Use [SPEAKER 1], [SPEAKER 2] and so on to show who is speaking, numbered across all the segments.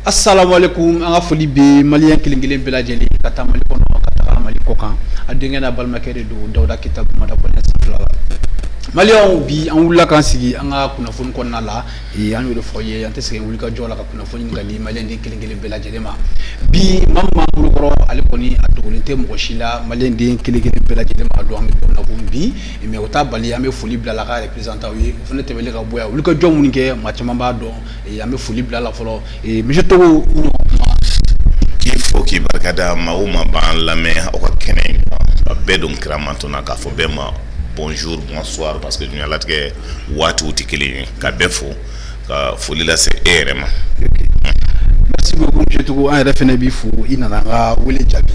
[SPEAKER 1] Assalamu alaikum anga foli be malien kilingile bela jeli kata mali kono kata mali kokan adenge na balma kede do dawda kitabu mada kona sifla malien bi an wula kan sigi anga kuna fon konna la e an do foye ante sege wulika jola ka kuna fon ngali malien de kilingile bela jeli ma bi mamma bulu koro ale koni adugulinte mo shila malien de kilingile bela jeli ma do an do na kumbi e me ota bali ame foli bla la ka representant wi fone tebele ka boya wulika jom munike ma chama ba do e ame foli bla la folo e mi
[SPEAKER 2] il faut qu'il barkada mauma ban lame o ka kenen bedon kramantona ka fo bema bonjour bonsoir parce que ñu la tke watu tikeli ka befo ka folila se erema.
[SPEAKER 1] Merci beaucoup monsieur Togo en refene bi fu ina nga wele jabi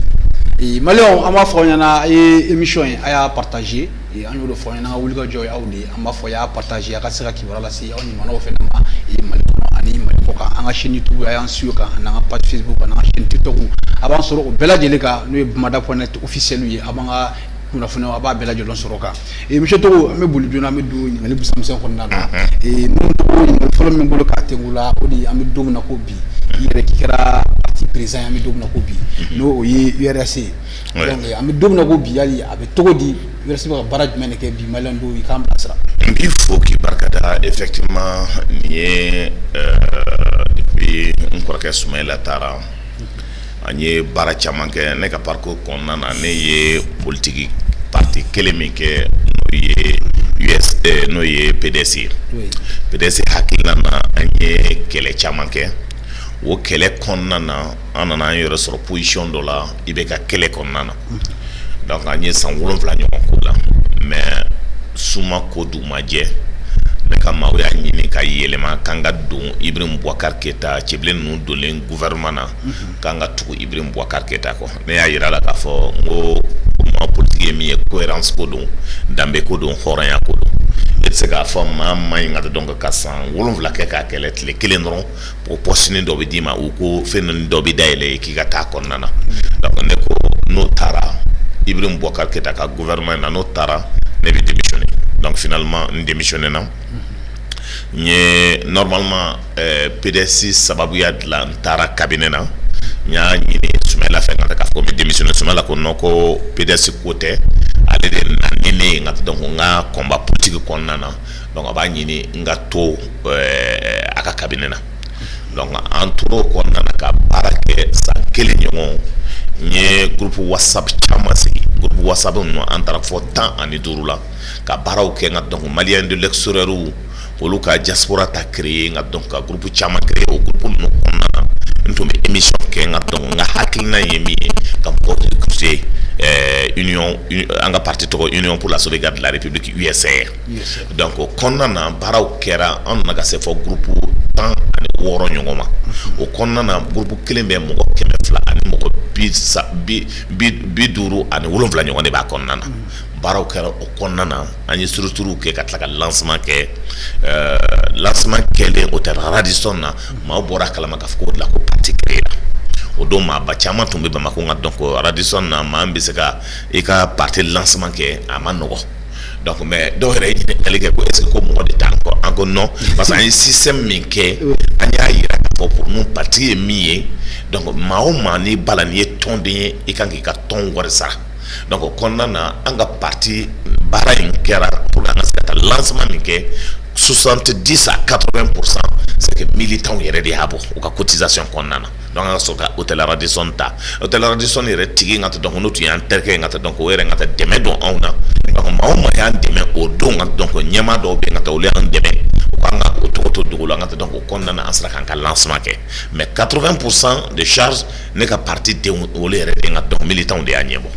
[SPEAKER 1] e malon ama fo nyana e émission aya partager e anyo do fo nyana wuli ga joy awdi ama fo ya partager ka sira ki wala si on mano fenema e malon ani malpoka anga chaîne YouTube aya suka na page Facebook na chaîne TikTok avant soro bela jeleka no mada.net officiel yi abanga kuna funa aba bela jelon soroka e monsieur Togo me bulu jona me do ngali bu samsen ko nana e non to ni folo me bulu ka tengula odi am do na ko bi yere kira parti président am do na ko bi no o yi URC donc am do na ko bi yali abe Togo di URC ba baraj men ke bi malando yi kam basra
[SPEAKER 2] il faut qu'il barkada effectivement ni depuis on croit que Soumaïla Tara anye bara chamanke ne ka parcours konnana ne ye politique parti kelemike no ye USD no ye PDC PDC hakilana anye kele chamanke wo kele konnana anana yoro sur position do la ibeka kele konnana donc anye san wolonfla nyoko la mais suma kodu maje ne ka mawya nyini ka yelema kanga don Ibrahim Boubacar Keita cheblen nu dolen gouvernement na kanga tuku Ibrahim Boubacar Keita ko ne ya yira la ka fo ngo ma politique mi cohérence ko don dambe ko don horanya ko don et se ka fo ma ngata donc ka san wolon vla ke ka kelet le kelendron pour postiner do bi ma ou ko fenon do bi daile ki ga ta kon nana donc ne ko no tara Ibrahim Boubacar Keita ka gouvernement na no tara ne bi démissionner donc finalement nous démissionné non normalement PDC sababu ya la ntara cabinet na nya nyini Soumaïla fait ngata ka ko démissionné Soumaïla ko noko PDC côté ale de na nene ngata donc nga combat politique konnana donc aba nyini ngato aka cabinet na donc entro konnana ka barake sa kele nyongo nye groupe WhatsApp chamasi groupe WhatsApp no antara fo temps ani durula ka baraw ke nga donc malien de l'extérieur ou ka diaspora ta créé nga donc ka groupe chama créé au groupe no konnana nto me émission ke nga donc nga hakilna yemi kam ko créé union anga parti to union pour la sauvegarde de la République USR donc konnana baraw kera on naga se fo groupe temps ani woro nyongoma o konnana groupe kelembe mo keme fla ani mo bi duru ani wolonfla nyongone ba konnana baraw kera o konnana ani surtout ke katlaka lancement ke le hôtel Radisson na ma bora kala makaf ko la ko parti créé o do ma ba chama tumbe ba makunga donc Radisson na ma mbiseka e ka parti lancement ke amanogo donc mais do re ni elege ko est-ce que ko mo de temps encore non parce que un système minke anya ira pour nous parti mié donc ma o mani balani tondé e kan ka ton warsa donc o konna na anga parti bara in kera pour anga seta lancement ni ke 70 à 80% c'est que militants yere de habo o ka cotisation konna na donc anga soka hôtel Radisson ta hôtel Radisson yere tigi ngata donc no tu yan terke ngata donc o yere ngata deme don ona donc ma yan deme o don donc nyama do be ngata o le an deme anga oto dogola ngata donc o konna na asra kan ka lancement ke mais 80% de charges ne ka parti de o le yere ngata donc militants de anyebo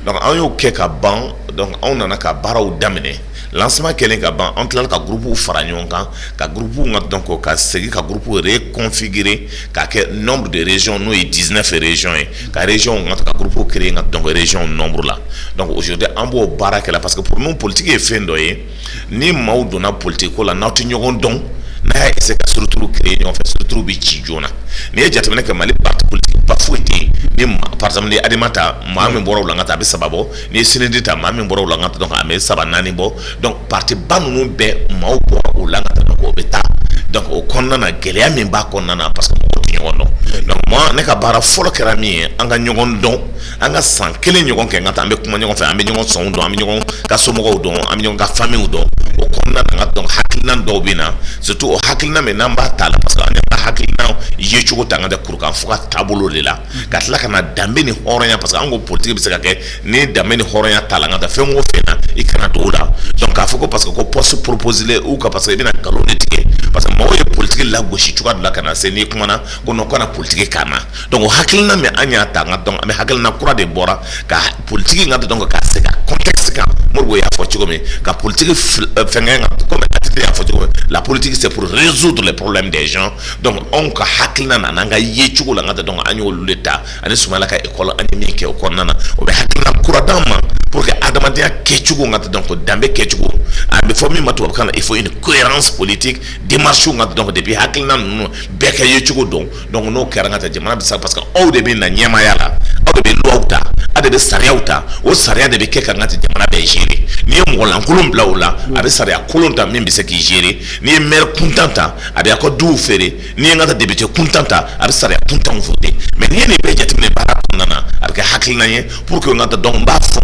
[SPEAKER 2] donc on yo ke ka ban donc on nana ka baraw damene lancement kelen ka ban on tla ka groupe faranyon kan ka groupe ngat donc ka segi ka groupe reconfigurer ka ke nombre de régions nous et 19 régions ka région ngat ka groupe créer ngat donc région nombre là donc aujourd'hui en bo baraka là parce que pour nous politique est fin doye ni maudo na politique la na tinyogon don na essayer ka surtout créer on fait surtout bi ci jona ni jatamene ka mali parti politique pas foueté ni par exemple ni adimata mami mboro la ngata be sababo ni sinidita mami mboro la ngata donc ame sabanani bo donc parti banu be maw bo la ngata donc beta donc o konna na gelea min ba konna na parce que mo tinyo no donc moi ne ka bara folo kerami anga nyogon don anga san kele nyogon ke ngata ambe kuma nyogon fa ambe nyogon son don ambe nyogon ka somo don ambe nyogon ka famille don o konna na ngata donc hakilna do bina surtout o hakilna me namba tala parce que anya hakilna yechugo tanga da kurka fuka tabulo lela katla kana dambe ni horonya parce que ango politique bisa ke ni dambe ni horonya tala ngata fengo fena ikana dola donc afoko parce que ko poste proposer ou ka parce que bina galone tike parce que moi politique la gauche chuka la kana se ni kuma na kono kana politique kana donc hakilna me anya tanga donc me hakilna kura de bora ka politique ngata donc ka seka contexte ka morgo ya fo chiko me ka politique fenga ngata comme ya fo chiko la politique c'est pour résoudre les problèmes des gens donc on ka hakilna na nanga yechugo la ngata donc anyo leta ani sumala ka école ani mi ke ko nana o be hakilna kura dama pour que adamadia kechugo ngata donc dambe kechugo ambe fo mi matu kana il faut une cohérence politique démarche ngata donc depuis hakilna no be ka yechugo donc no kera ngata jamana bisa parce que o de be na nyama yala o de be lota ade be sariauta o saria de be ke ka ngata jamana be géré ni mo lan kulum blaula abe saria kulunta min bisa ki géré ni maire contenta abe ko dou fere ni ngata député contenta abe saria content voter mais ni ne be jatimne bara nana abe hakilna ye pour que ngata donc ba fo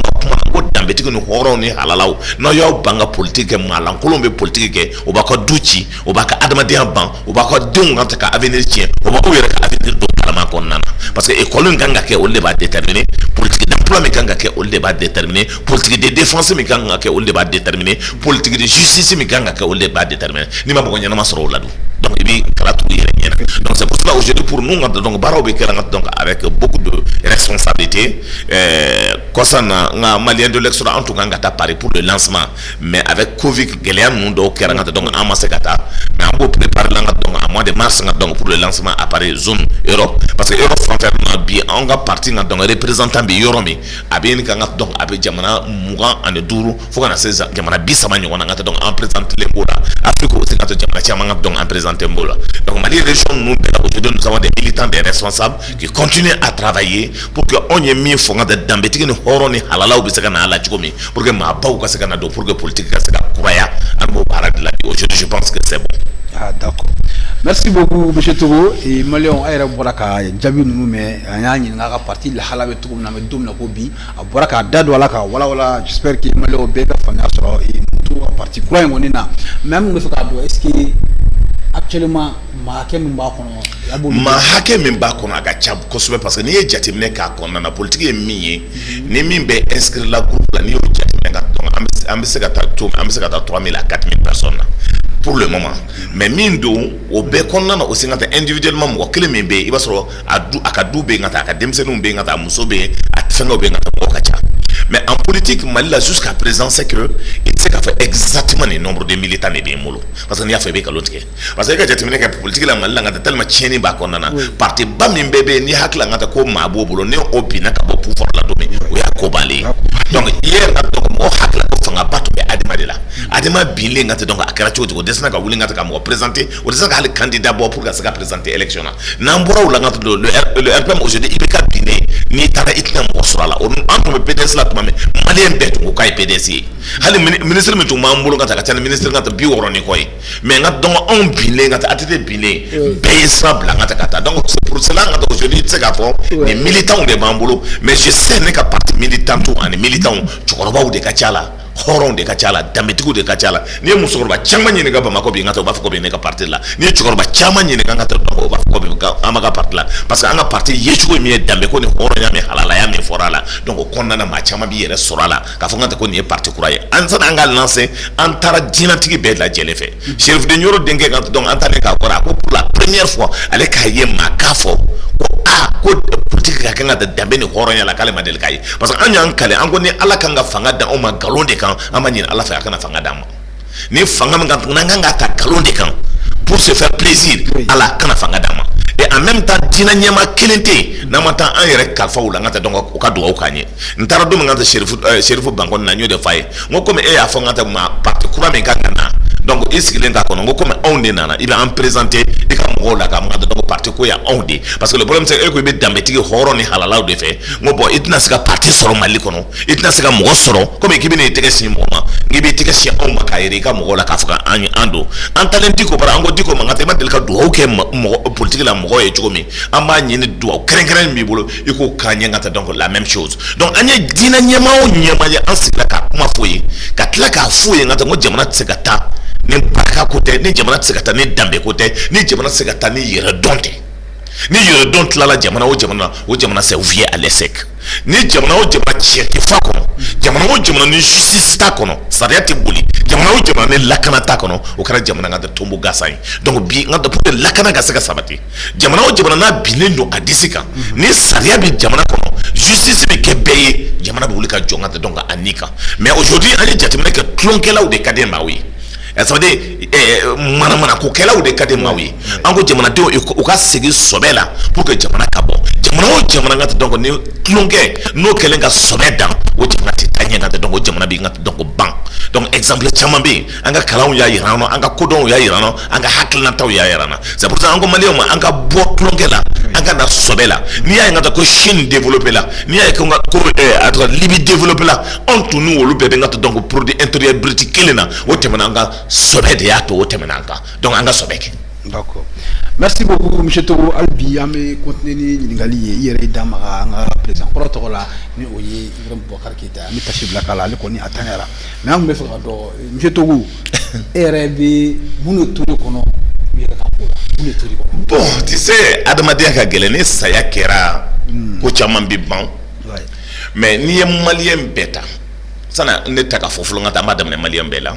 [SPEAKER 2] ko dambe tigi no horo ni halalaw no yo banga politique malan kolombe politique ke o ba ko duci o ba ka adama dia ban o ba ko dunga ta ka avenir tien o ba ko yere ka avenir do kalama kon nana parce que école nganga ke o le ba déterminer politique d'emploi me nganga ke o le ba déterminer politique de défense me nganga ke o le ba déterminer politique de justice me nganga ke o le ba déterminer ni ma ko nyana masoro ladu donc ibi kala tu yere nyana donc c'est pour cela aujourd'hui pour nous donc baro be kala donc avec beaucoup de responsabilité concernant nga malien de l'extra en tout cas ngata Paris pour le lancement mais avec Covid geliam nous do kera ngata donc amassé gata mais on peut préparer la donc à mois de mars donc pour le lancement à Paris zone Europe parce que Europe franchement bien on va partir donc représentant bi yoromi abien ka ngata donc abe jamana muga en duru faut qu'on a ces jamana bisama nyona ngata donc en présenter les mots là Afrique aussi ngata jamana chama donc en présenter mbola donc Mali région nous aujourd'hui nous avons des militants des responsables qui continuent à travailler pour que on y mis faut ngata dambeti ni horo ni halala bisaka na ala chikomi pour que ma ba ou kasaka na do pour que politique kasaka kuraya ambo barad la aujourd'hui je pense que c'est bon.
[SPEAKER 1] Ah d'accord. Merci beaucoup monsieur Togo et Malion ayra boraka jabi nunu me anyani ngaka parti la halabe tugo na me dum na ko bi boraka dado wala ka wala j'espère que Malion bega fanya soro et tout parti quoi ngoni na même le faka do est-ce que actuellement ma hakem mba kono
[SPEAKER 2] ma hakem mba kono aga chab kosobe parce que ni jatimne ka kono na politique e miye ni mimbe inscrire la groupe la ni o jatimne ka donc ambese ka 3000 à 4000 personnes pour le moment mais mindo o be kono na aussi ngata individuellement mo kele mimbe iba soro adu akadu be ngata akademse no be ngata musobe atfenga be ngata ko kacha. Mais en politique, Mali là jusqu'à présent, c'est que il sait qu'à faire exactement le nombre de militants et des molos. Parce qu'on y a fait que l'autre. Parce que quand j'ai terminé la politique, là, Mali là, on a tellement tenu bas qu'on a. Parti bam bébé ni hak là, on a comme mabo bolo, ni opina qu'à pouvoir la donner. Oui, à Kobali. Donc hier, donc on hak là, on a pas tout Adema de là. Adema bilé, on a donc à Karacho, on descend à Wouling, on a représenter, on descend à le candidat pour que ça présenter élection là. N'importe où là, le RPM aujourd'hui, il est cabinet. ni tara itna mo sura la on anto PDS la tuma me malien bet ko kay PDS hali ministre mi tuma mbulu ngata ka tan ministre ngata bi woro ni koy mais ngat donc on bile ngata atete bile be sable ngata kata donc c'est pour cela ngata aujourd'hui c'est ka fo les militants de Bambolo mais je sais ne ka parti militant ou an militant chokoroba ou de kachala horon de kachala dametiku de kachala ni musokoroba chama nyine ga bamako bi ngata ba foko bi ne ka parti la ni chokoroba chama nyine ga ngata donc ba foko bi amaka parti la parce que anga parti yechuko mi dambe ko ni horon ya mi halala ya mi forala donc konna na ma chama bi yere sorala ka fo ngata ko ni parti kuraye ansa anga lancer antara dinatiki be la jelefe chef de nyoro denge ngata donc antane ka kora ko pour la première fois ale ka yema ka fo ko politique ka kanga da dambe ni horonya la kale madel kai parce que anya kale an ko ni ala kanga fanga da o ma galon de kan amani ala fa kana fanga da ma ni fanga nga ta galon de kan pour se faire plaisir ala kana fanga da ma et en même temps dina nyama kelente na mata an yere kalfa wula ngata donc o ka do o kanye ntara do ngata sherifu bangon na nyo de fay ngo comme e a fo ngata ma parti kura men kanga na donc iskile nga kono ngo comme on de nana il a en présenter de ka mo la ka ngata donc parti ko ya on de parce que le problème c'est que be dambetigi horo ni halala de fait ngo bo itna sika parti soro mali kono itna sika mo soro comme ekibi ne tege si mo ma ngibe tege si on ma kaire ka mo la ka fuka ando en talenti ko bara ngo diko ngata ma del ka do o ke mo politique la mo e chukomi amba nyine do kren mi bolo iko kanya ngata donc la même chose donc anya dina nyama o nyama ya ansila ka kuma foyi ka tla ka foyi ngata ngo jamana tsekata ni baka kote ni jamana tsekata ni dambe kote ni jamana tsekata ni yere donte ni yere donte la jamana c'est ouvrier à l'ESSEC ni jamana o jamana chete fa kono jamana o jamana ni justice ta kono sariati buli jamana o jamana ni lakana ta kono o kara jamana ngata tombo gasai donc bi ngata pour lakana gasaka sabati jamana o jamana na binendo adisika ni saria bi jamana kono justice bi kebeye jamana bi wulika jongata donc anika mais aujourd'hui ani jatimene ke klonkela ou de kadema oui ça veut dire mana ko kela ou de kadema oui ango jamana de o ka segi sobela pour que jamana kabo jamana o jamana ngata donc ni klonke no kelenga sobeda o jamana titanya ngata donc o jamana bi ngata donc ban donc exemple chamambe anga kalaw ya yirano anga kodon ya yirano anga hakilna taw ya yirana c'est pour ça ango malio anga bo klonke la anga na sobela ni ya ngata ko Chine développer la ni ya ko atra Libye développer la on tout nous lu be ngata donc produit intérieur brut kelena o jamana anga sobede ya to o jamana anga donc anga sobeke.
[SPEAKER 1] D'accord. Merci beaucoup, M. Togo Albi. Ame contenu ni ngali yere dama nga président protocole ni oye Ibrahim Boubacar Keita ami tashi blakala le koni atangara. Mais on me fait do M. Togo RB munu turi kono yere kapola. Munu turi kono.
[SPEAKER 2] Bon, tu sais Adamadia ka gelene saya kera ko chama biban. Mais ni malien beta. Sana ne taka fofulu ngata madame ne malien bela.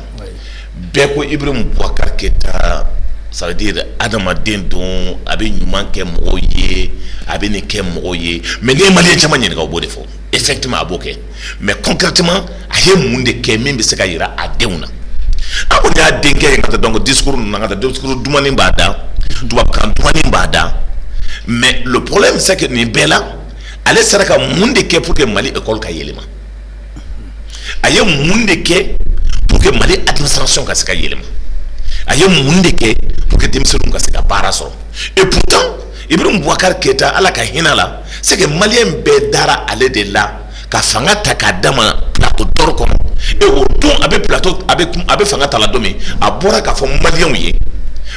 [SPEAKER 2] Beko Ibrahim Boubacar Keita ça veut dire Adama dont avec ñuman ke moye avec ne ke moye mais les maliens chama ñen ga bo defo effectivement aboké mais concrètement aye munde ke membe se ka yira adewna ako nya denke ngata donc discours dumani bada tuba kan dumani bada mais le problème c'est que ni bela ale saraka munde ke pour que Mali école ka yelema aye munde ke pour que Mali administration ka se ka yelema aye munde ke pour que demselum ka se ka baraso et pourtant Ibrahim Boubacar Keita ala ka hinala c'est que malien be dara ale de là ka fanga takadama plateau d'or kono et au don avec plateau avec fanga tala domi abora ka fo malien yi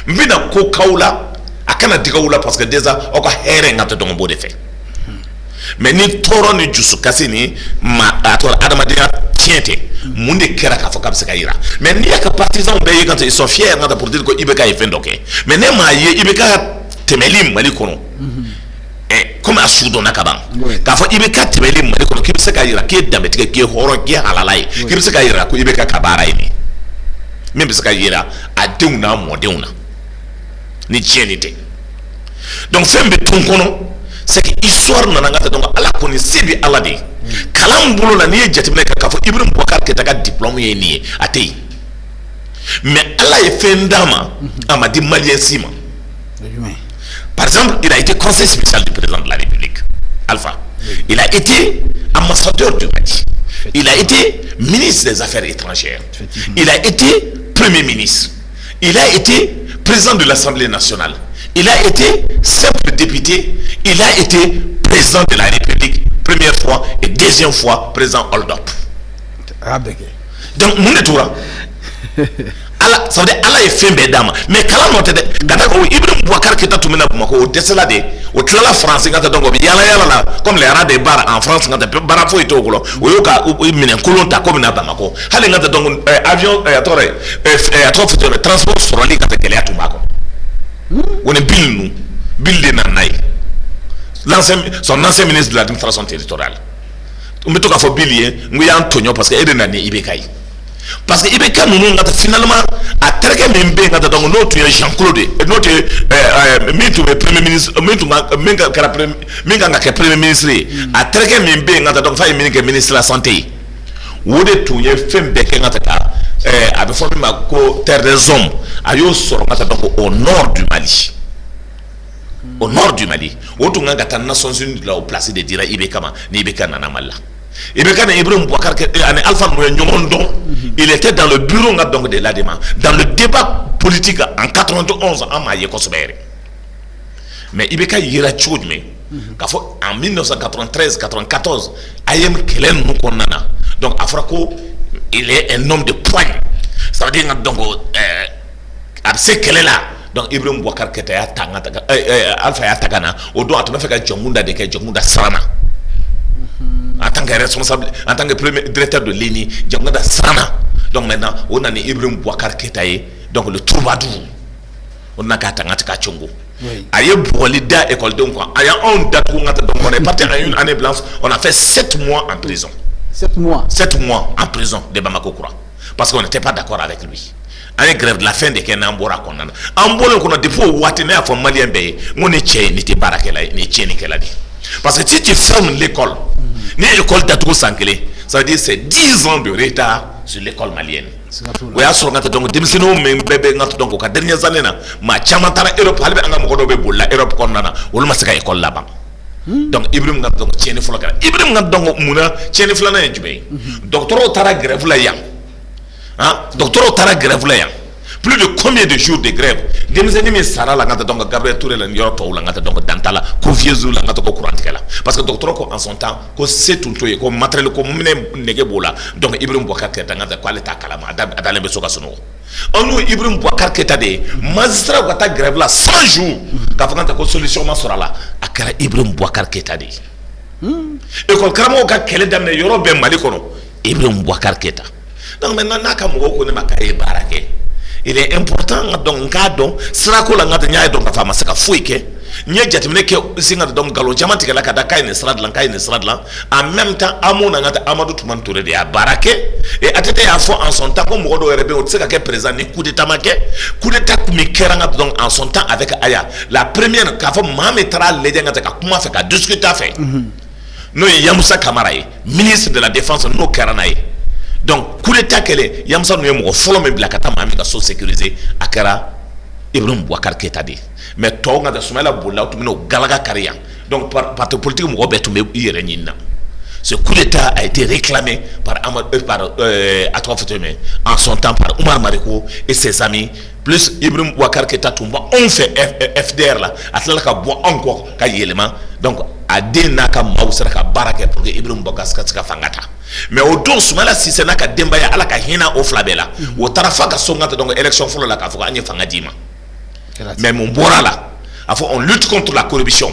[SPEAKER 2] mbina ko kaula akana digawula parce que déjà o ka here ngata don bo de fait mais ni toro ni jusu kasini ma ator Adamadia tiente munde kera ka foka se kayira mais ni ka partisans be quand ils sont fiers ngata pour dire que ibeka est fendoké mais ne ma ye ibeka temelim Mali kono et comme a soudona kaban ka fo ibeka temelim Mali kono kibse kayira ke dametike ke horo ke halalai kibse kayira ko ibeka kabara ini même se kayira a deuna mo deuna ni tienité donc fembe ton kono c'est que histoire nanangata donc ala koni sebi ala de kalam bulu na ni jatimne ka fo Ibrahim Boubacar Keita ka diplôme ye ni atei mais ala e fendama amadi malien sima par exemple il a été conseiller spécial du président de la République Alpha il a été ambassadeur du Mali il a été ministre des Affaires étrangères il a été premier ministre il a été président de l'Assemblée nationale il a été simple député, il a été président de la République première fois et deuxième fois président hold up. Donc mon tour ala ça veut dire ala est fait bedama mais kala note de kada ko Ibrahim Boubacar Keita tumina Bamako o tesla de o tla France ngata donc yala la comme les rats des bars en France ngata bara fo ito ko o yoka o minen kolonta comme na Bamako hale ngata donc avion atore transport sur la ligne ngata kele atumako on est bill de nanay son ancien ministre de l'administration territoriale on me toka fo billier ngi Antonio parce que ede nani Ibekai. Parce que Ibeka nous finalement à traquer même bien quand donc notre Jean-Claude notre premier ministre premier ministre à traquer même bien quand donc fa ministre de la santé ou de tout y femme beke quand a formé ma co terre des hommes ayo sort donc au nord du Mali. Au nord du Mali où tout ngata Nations Unies là au place de dira Ibeka ma ni Ibeka nana malla. Ibrahim Boubacar Alpha Mouyondon, il était dans le bureau donc de l'ADEMA, dans le débat politique en 91 en Maïe Kosberi. Mais Ibeka Yira Tchoudme, en 1993-94, Ayem Kelen Moukonana. Donc Afrako, il est un homme de poigne. Ça veut dire donc, Abse Kelela. Donc Ibrahim Boubacar Keita Alpha Yatagana, au doigt de faire Djomunda de Djomunda Sarana. En tant que responsable, en tant que premier directeur de l'ENI, Djamgada Sana. Donc maintenant, on a Ibrahim Boubacar Keita, donc le troubadour. On a Katanga Tchongo. Aïe Boualida école donc aïe on date où on est parti en une année blanche, on a fait 7 mois en prison.
[SPEAKER 1] 7 mois.
[SPEAKER 2] 7 mois en prison de Bamako Koura. Parce qu'on n'était pas d'accord avec lui. À grève de la fin de Kenambora Konana. En bon, on a des fois où à fond malien bay, mon échec n'était pas ni tien ni qu'elle a dit. Parce que si tu fermes l'école, ni l'école d'Atou Sankele, ça veut dire c'est 10 ans de retard sur l'école malienne. Oui, à ce moment-là, donc, démissionner même bébé, donc, aux dernières années, ma chamantara Europe, halbe anga mokodo be bulla Europe konnana, wala masaka école là-bas. Donc, Ibrahim nga donc tieni fulaka. Ibrahim nga donc muna tieni fulana njube. Docteur Tara grève la yang. Hein? Docteur Tara grève la yang. Plus de combien de jours de grève? Démissionner Sarah la ngata donc Gabriel Touré la York ou la ngata donc Dantala, ko Viezou la ngata ko courant kala. Parce que docteur ko en son temps, ko c'est tout toye ko matériel ko mene negebola. Donc Ibrahim Boubacar Keita ngata ko aleta kalama adale beso ka sono. On nous Ibrahim Boubacar Keita de magistrat ko ta grève là 100 jours. Ka fanga ko solution ma sera là. Akara Ibrahim Boubacar Keita de. Et ko karamo ka kele damne yoro be Mali kono. Ibrahim Boubacar Keita. Donc maintenant naka mo ko ne makaye barake. Il est important donc cadre sera ko la ngata nyaay donc fama saka fuike nya jatimne ke singa donc galo jamati kala kada kay ne srad lan en même temps amona ngata Amadou Toumane Touré de barake et atete ya fo en son temps comme modo rebe o tseka ke président ni coup d'état make coup d'état mi keranga donc en son temps avec Aya la première ka fo mametra le ngata ka kuma fait ka discuter fait no Yamoussa Kamara ministre de la défense no keranaye. Donc, coup d'état qu'elle est, Yamsa nous est follow me blakata mami ka so sécurisé akara Ibrahim Boubacar Keita de. Mais tonga da sumela bola tu mino galaga karia. Donc par parti politique mo betu me yerenina. Ce coup d'état a été réclamé par en son temps par Oumar Mariko et ses amis. Plus Ibrahim Boubacar Keita Toumba, on fait FDR là, atlala ka bois encore ka yelema. Donc a dena ka mausera ka baraka pour que Ibrahim Boubacar Keita fangata. Mais au dos sumala si c'est naka dembaya ala ka hina au flabela. Au tarafa ka songata donc élection folo la ka foka anye fangadima. Mais mon bora là, on lutte contre la corruption.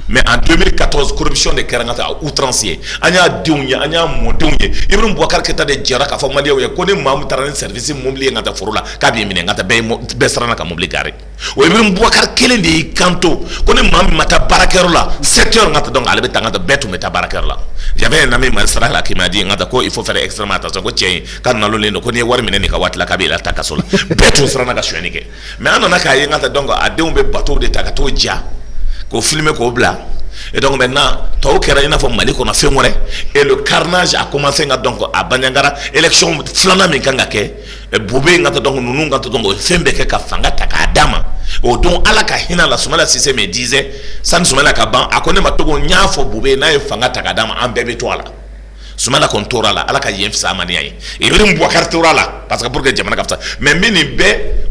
[SPEAKER 2] Mais en 2014, corruption de Kerangata à outrancier. Anya Dounia, Anya Mondounia. Ibrahim Boubacar Keita de Djara, Kafomalia, ou Kone Mamutaran service, Mombli, Nata Forola, Kabimine, Nata Besrana, Kamobli Gare. Ou Ibrahim Boubacar Kelendi, Kanto, Kone Mam Mata Barakerola, 7 heures, Nata donc, Albetanga, Betu Meta Barakerola. J'avais un ami Marsara qui m'a dit, il faut faire extrêmement attention, quand on a le nom, Kone Warmine, Kawat, la Kabila, Takasola, Betu Srana Shuanike. Mais on a qu'à Yangata donc, à deux bateaux de Takato Dja. Qu'on filme qu'on bla et donc maintenant tout kera ina fo Mali qu'on a fait mourir et le carnage a commencé donc à Banyangara élection flana mi kanga ke bobe ngata donc nunu ngata donc fembe ke ka fanga taka adama o don ala ka hina la Soumala Cissé me disait san Soumala ka ban akone matogo nyafo bobe na e fanga taka adama en bébé toile Soumala Contora là, à la Kayem Samania. Et vous me boire Cartora là, parce que pour que Jamana Capta. Mais Mini B,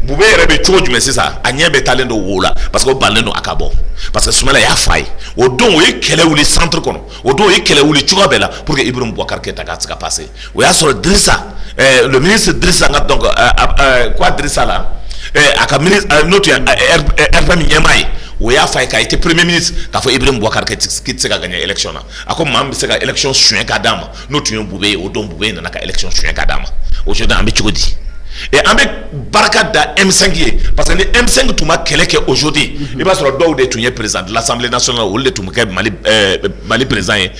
[SPEAKER 2] vous verrez du mais c'est ça, Agnès Betalent de Wola, parce que Baleno Akabo. Parce que Soumala a failli. Au don, oui, qu'elle est où les centres qu'on au don, oui, qu'elle est où les Chouabella, pour que Ibrahim Bouakar Ketaka passé. Oui, à sur Drissa, le ministre Drissa, donc, quoi Drissa là? À ministre, notre RPM Yamaï. Oui, a fait qu'il été premier ministre, qu'il faut Ibrahim Bouakar qui s'est gagné l'élection là. À comme membre c'est l'élection chouin kadama, nous tuons boubé au don boubé dans la élection chouin kadama. Aujourd'hui on a dit. Et avec Baraka da M5 parce que les M5 tout ma quel est aujourd'hui. Il va se retrouver de tout président de l'Assemblée nationale ou de tout Mali président et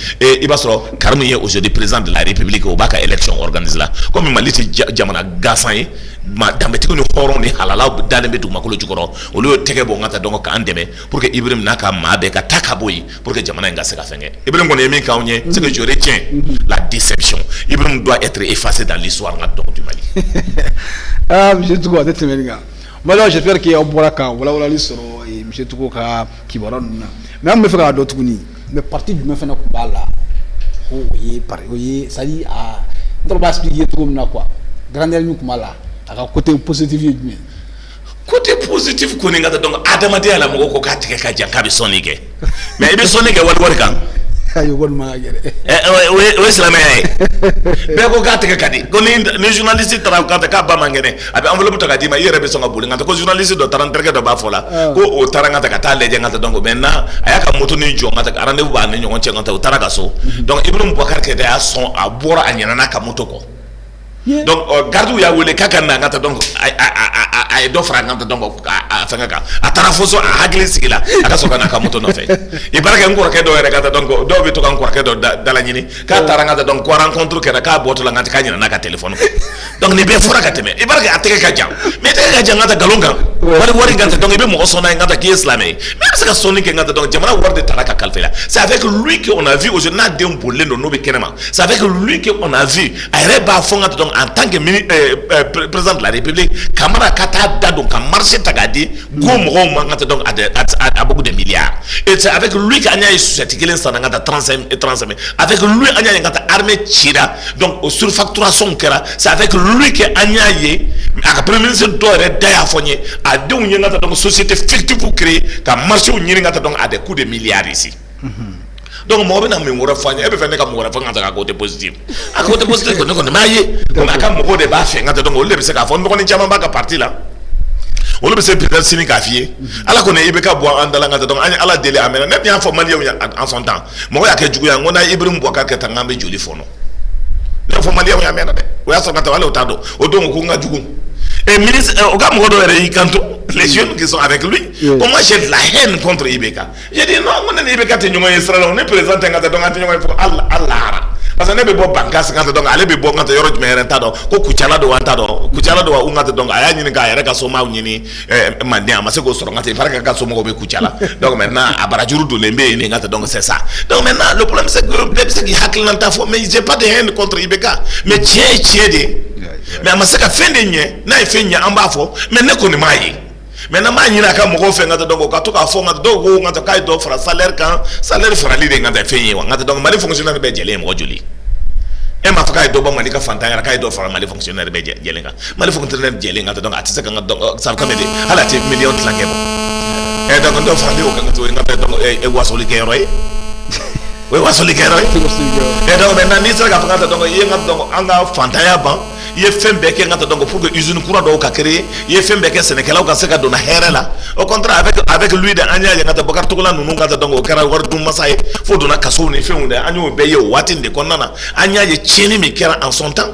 [SPEAKER 2] il va se retrouver Karimé aujourd'hui président de la République au Baka élection organisée là. Comme Mali Jamana Gassan dans mes techniques horon ni halala dans mes tout makolo jukoro au lieu de tege bon ngata donc ka andeme pour que Ibrahim naka mabe ka takaboyi pour que Jamana ngase ka fenge Ibrahim ko yemi ka onye c'est que je retiens la déception. Ibrahim doit être effacé dans l'histoire du Mali.
[SPEAKER 1] Ah monsieur Touko tete melinga malo j'espère que on pourra ka wala lisoro et monsieur Touko ka kibara nuna mais on me fera d'autres ni mais parti du me fait na kubala oui ça dit à on va expliquer tout comme na quoi grandeur nous kumala à côté positif du
[SPEAKER 2] côté positif ko ni ngata donc adamade ala mo ko ka tike ka janka bi sonike mais be sonike wal kan
[SPEAKER 1] ayo won ma gere
[SPEAKER 2] oui c'est la meilleure be ko ka tike kadi ko ni journaliste tra ka ba mangene abi enveloppe to ka di ma yere be songa buli ngata ko journaliste do taranterke do ba fola ko o tarangata ka ta leje ngata donc maintenant ayaka moto ni jo ngata rendez-vous ba ni nyon che ngata o taraka so donc Ibrahim Bouakar ke da son abora anyana na ka moto ko donc garde ya wole kaka na ngata donc ay do fra ngata donc fanga ka atara foso a hagli sigila aka soka na ka moto no fe e baraka ngora ke do re ngata donc do be to kan ngora ke do dala nyini ka tara ngata donc ko rencontre ke ka boto la ngata ka nyina na ka téléphone donc ni be fora ka teme e baraka ateke ka jam mais te ka jam ngata galonga wari ngata donc be mo sona ngata ki islamé même ça ka soni ke ngata donc jamana war de tara ka kalfela c'est avec lui que on a vu aujourd'hui na de mbole no be kenema c'est avec lui que on a vu ay ba fonga donc en tant que président de la République, Kamara Kata da donc a marché tagadi, Gomro mangata donc à beaucoup de milliards. Et c'est avec lui qu'il y a eu cette église dans 35 et 35. Avec lui, il y a une armée Chira, donc sur facturation kera, c'est avec lui qu'il y a eu à premier ministre doit être d'ailleurs fourni à deux donc société fictive pour créer, qui a marché au Ningata donc à des coups de milliards ici. Donc moi ben me mora fanya e be fene ka mora fanga ta côté positif ko ne maye ko aka mo de ba fe ngata donc o le be se ka fon ko ni chama ba ka parti là o le be se président sini ka fie ala ko ne ibe ka bo andala ngata donc ala délai amena ne bien fo mali en son temps mo ya ke jugu ya ngona Ibrahim Bouakar ke tangambe joli fono ne fo mali ya amena de o ya so ngata wala o tado o donc ko nga jugu et ministre au gars mo do re kanto les jeunes qui sont avec lui, comment j'ai de la haine contre Ibeka. J'ai dit non, on est Ibeka, on est présent, Allah. Parce que ne be bo bankas ngata donc ale be bo ngata yoro jmere tado ko kuchala do ngata donc aya nyini ga yare ka so ma nyini mande amase go soro ngata faraka ka so mo be kuchala donc maintenant abarajuru do lembe ni ngata donc c'est ça. Donc maintenant le problème c'est que qui hakil nanta fo mais j'ai pas de haine contre Ibeka mais tiede mais amase ka fende nye na fenya amba fo mais ne ko ni mayi maintenant ma nyina ka mo ko fe ngata donc ka to ka fo ngata do go ngata kai do fra salaire kan salaire fra li de ngata fenyi wa ngata donc mali fonctionnaire be jele mo joli e ma faka do ba mali ka fantanya ka do fra mali fonctionnaire be jele nga mali fonctionnaire jele ngata donc atisa ka donc ça comme de ala te million tlange bo e donc do fra li o ka ngata donc e wasoli ke roy we wasoli ke roy e donc maintenant ni sera ka ngata donc ye ngata donc anga fantanya ban ye fembeke ngata donc pour que usine courant do ka créer ye fembeke sénégalais ka seka dona herela au contraire avec lui de anya ngata bakar tokola nunu ngata donc kara war dum masay fo dona kaso ni fende anyo beye watinde konana anya ye chini mi kera en son temps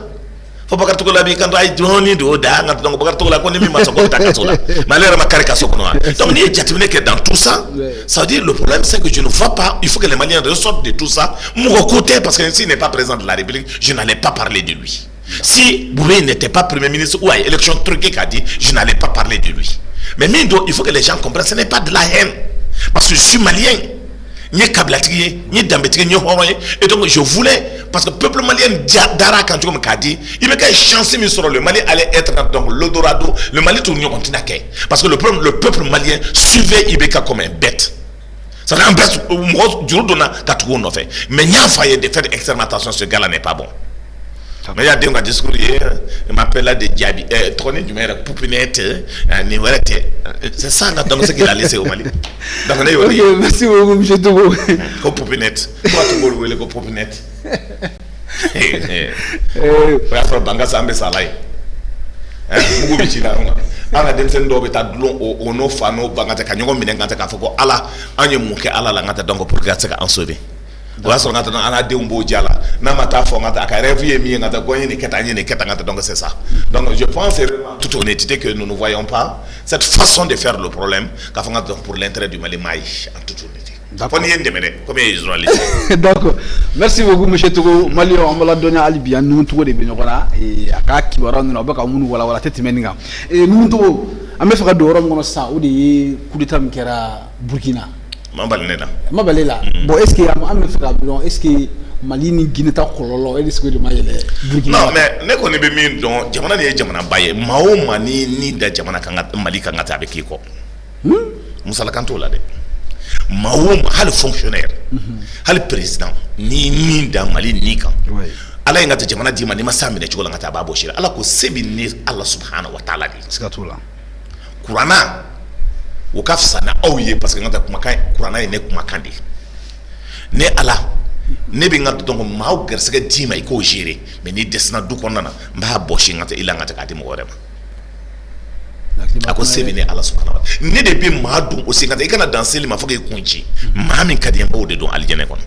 [SPEAKER 2] fo bakar tokola bi kan ay droni do da ngata donc bakar tokola ko ni mi maso ko ta kaso la malheur ma kare kaso ko donc ni jatibine que dans tout ça ça veut dire le problème c'est que je ne vois pas, il faut que les Maliens ressortent de tout ça mon côté parce que s'il n'est pas président de la République je n'allais pas parler de lui. Si Boubé n'était pas premier ministre ou à élection truquée qu'a dit, je n'allais pas parler de lui. Mais il faut que les gens comprennent, ce n'est pas de la haine. Parce que je suis malien. Ni kablatrier, ni dambetrier, ni horoyer. Et donc je voulais, parce que le peuple malien, Dara Kantou comme qu'a dit, il me dit chancé sur le Mali allait être donc l'Odorado, le Mali tout le continent. Parce que le peuple malien suivait Ibeka comme un bête. Ça fait un best jour donna katugo no fait. Mais n'y a pas de faire extrêmement attention, ce gars-là n'est pas bon. Mais il y a des gens qui disent il m'appelle là des diaby, tourner du maire poupinette, c'est ça donc ce qu'il a laissé au Mali. Donc on est
[SPEAKER 1] merci beaucoup, monsieur Togo.
[SPEAKER 2] Comme poupinette, quoi tu veux le poupinette? Pour faire banga ça me salai. Beaucoup de china on a des gens qui ont no fano banga te kanyo mine ngata ka foko ala anye muke ala la ngata donc pour que ça en sauver. Voilà ce qu'on attend à la déumbo diala. Namata formata à rêver mi ngata goyen ni ketanye ni ketangata donc c'est ça. Donc je pense toute honnêteté que nous ne voyons pas cette façon de faire le problème qu'a fait pour l'intérêt du Mali maï en toute honnêteté. D'accord. D'accord.
[SPEAKER 1] Merci beaucoup monsieur Togo. Mali on va la donner à Libye nous Togo de Benyokona et aka kibara nous ba ka munu wala tete meninga. Et nous Togo ame faka do rom ngono sa o de coup d'état mkera Burkina.
[SPEAKER 2] Mabalela.
[SPEAKER 1] Bon, est-ce qu'il y a un est-ce que Mali ni Guinée ta kololo est-ce que
[SPEAKER 2] Burkina? Non, mais ne connaît pas bien donc jamana ni jamana baye mao mani ni da jamana kanga Mali kanga ta avec kiko. Musala kanto la de. Mao hal fonctionnaire. Hal président ni da Mali ni kan. Ala ngata jamana di mani masami ne chola ngata babo shira. Ala ko sebi ni Allah subhanahu wa ta'ala di.
[SPEAKER 1] Skatola.
[SPEAKER 2] Qur'ana ukafsa na auye parce que ngata kumakan Qur'ana ne kumakan de ne ala ne be ngata donc maaw gersega dima iko gérer mais ni desna du ko nana mba boshi ngata ila ngata kati mo rema ako sebi ne ala subhanahu wa ta'ala ne de be maadum aussi ngata ikana danser li ma foke kunchi mami kadi mba de don aljane kon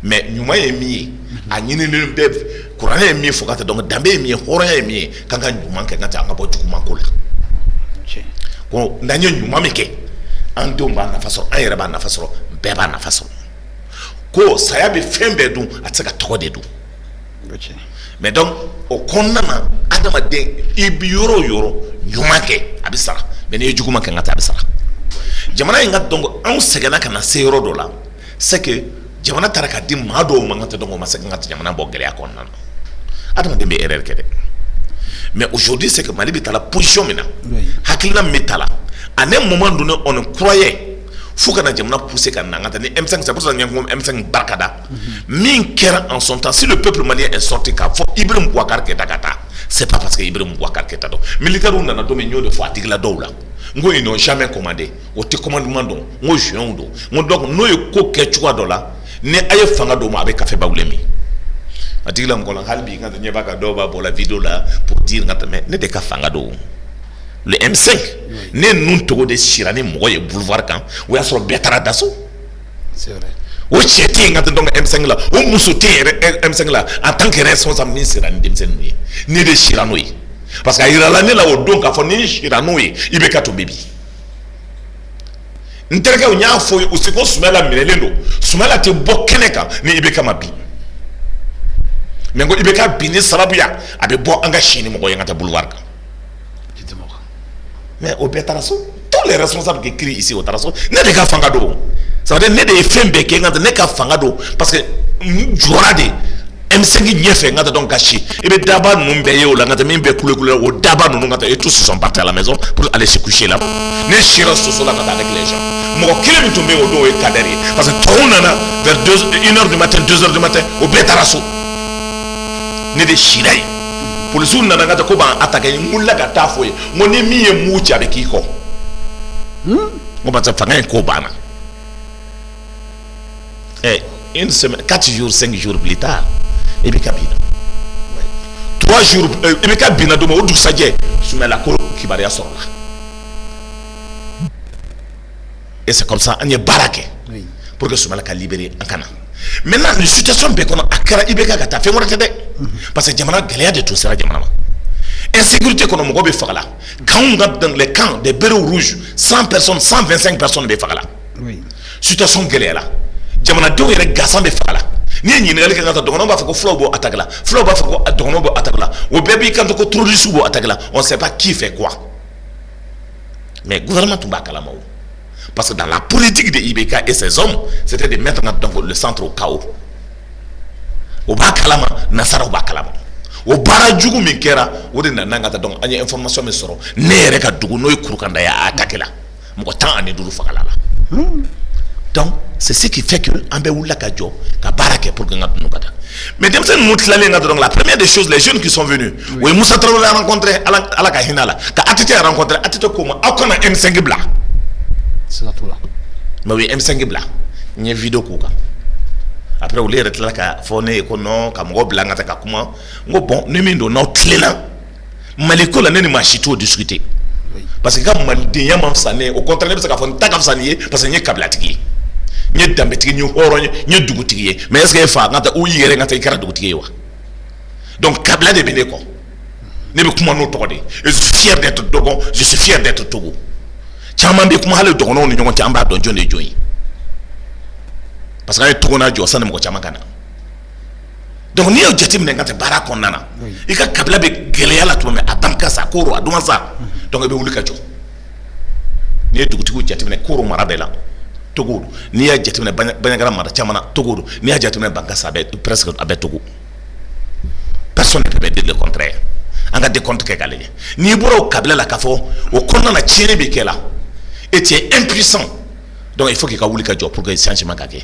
[SPEAKER 2] mais nyuma yemi anyini le be Qur'ana yemi fokata donc dambe yemi horo yemi kanga nyuma ngata ngabo tukuma kola ko nanyo nyuma meke ando ba na fasoro ayere ba na fasoro be ba na fasoro ko saya be fembe du ataka tokode du mais donc o konnana adama de ibiyoro yoro nyuma ke abisara mais ne juguma ke ngata abisara jamana ngat donc an segana kana seyro do la c'est que jamana taraka di mado mangata donc ma segana jamana bo gele akonna adama de be erreur kede. Mais aujourd'hui, c'est que Mali est à la position maintenant. Hakilina metala. À un moment donné, on croyait. Faut qu'on ait poussé quand on a M5, c'est pour ça qu'on a M5 Barkada. Min kera en son temps, si le peuple malien est sorti, faut Ibrahim Bouakar Ketakata. C'est pas parce que Ibrahim Bouakar Ketado. Militaire, on a un domaine de fatigue la doula. Ils n'ont jamais commandé. Au te commandement, moi je suis un dos. Moi donc, nous, il y a quoi dola. Ne aye fanga doma avec café baoulemi. Atigla mkola halbi ngata nyebaka doba pour la vidéo là pour dire ngata mais ne de ka fanga do le M5 ne nun to de shirane moye boulevard kan ou ya so betara daso
[SPEAKER 1] c'est vrai
[SPEAKER 2] o cheti ngata donc M5 là o musuti M5 là en tant que responsable ministre ni demsen ni de shirano yi parce que ira la ne la o donc afo ni shirano yi ibe ka to bebi ntereka o nya fo o se ko sumela melendo sumela te bokeneka ni ibe ka mabi. Mais quand il y a bini sarabuya, avec bon engagé ni mon yangata boulevard. Mais au Bétarasso, tous les responsables qui crient ici au Tarasso, n'est pas fangado. Ça veut dire n'est des femmes qui n'est pas fangado parce que jurade M5 n'y fait ngata donc caché. Et bien d'abord nous payons la ngata même couleur au d'abord nous ngata et tous sont partis à la maison pour aller se coucher là. Ne chira sur la ngata avec les gens. Mon kilomètre me tombé au dos et cadré parce que tout on a vers 1h du matin, 2h du matin au Bétarasso. Ne de shirai police na ngata ko ba attaquer mulla ka tafoye ngoni mi e mucha avec iko mo ba ta fanga ko bana une semaine 4 jours 5 jours plus tard et bi kabina 3 jours et bi kabina do mo du saje suma la ko ki bari asora et c'est comme ça on est baraké pour que suma la ka libérer en Kana. Maintenant, la situation est qu'on a akara ibeka kata fait moi parce que jamana galère de tout ça jamana. Insécurité qu'on a mon gobe fagala. Quand on va dans les camps des bureaux rouges, 100 personnes, 125 personnes be fagala. Oui. Situation galère là. Jamana do yere gasan be fagala. Ni ni ngal ka ngata dono ba fako flow bo attaque là. Flow ba fako dono bo attaque là. Au bébé quand ko trouver sous bo attaque là, on ne sait pas qui fait quoi. Mais gouvernement tout ba kala maou. Parce que dans la politique de Ibeka et ses hommes, c'était de mettre donc le centre au chaos. Au Bakalama, Nasara au Bakalama. Au Barajugu Minkera, où il y a une information, mais soro. Nere ka dugu no kurukanda ya attaquer là. Mo temps ani duru fakalala. Donc, c'est ce qui fait que Ambeoula Kadjo, Kabarake pour que nous. Mais donc la première des choses, les jeunes qui sont venus, oui, Moussa Traoré a rencontré à la Kahinala, Atete a rencontré Atete Kouma, Akona M5 Bla.
[SPEAKER 1] C'est ça tout là.
[SPEAKER 2] Mais oui, M5 Bla, il y a une vidéo Kouka. Après, on est là, Fone, Kono, Kamgo Blanc, Takakuma, bon, nous m'en donnons cléna. Maliko la n'est pas chito discuter. Parce que quand Maldia Mamsane, au contraire, parce qu'on t'a Kamsanier, parce qu'il y a Kablatiki. Il y a Dambetiki, il y a Dougouti. Mais est-ce qu'il y a Fagna ou il y a un Dougouti? Donc, Kabla de Bénéco. Ne me comment nous tourner. Je suis fier d'être Dogon, je suis fier d'être Togo. Chamambe Kumale Dogon, on est en bas de John et Joy. Parce que Togo n'a pas de Chamakana. Donc, ni objectif n'est pas barakon nana. Il y a Kabla de Géléala, tu m'as Adamka Sakoro, Adouanza. Donc, il y a Ulikajo. Ni a Dougouti, objectif n'est Koro Marabella. Togo. Ni a Jetimé Banagara Mara Chamana, Togo. Ni a Jetimé Banka Sabet, presque avec Togo. Personne ne peut me dire le contraire. On a des comptes qui galèrent. Ni Bouro Kabla la Kafo, au Kona na Tchéré Bekela. Et tu es impuissant. Donc, il faut qu'il y ait un Ulikajo pour que le changement gagne.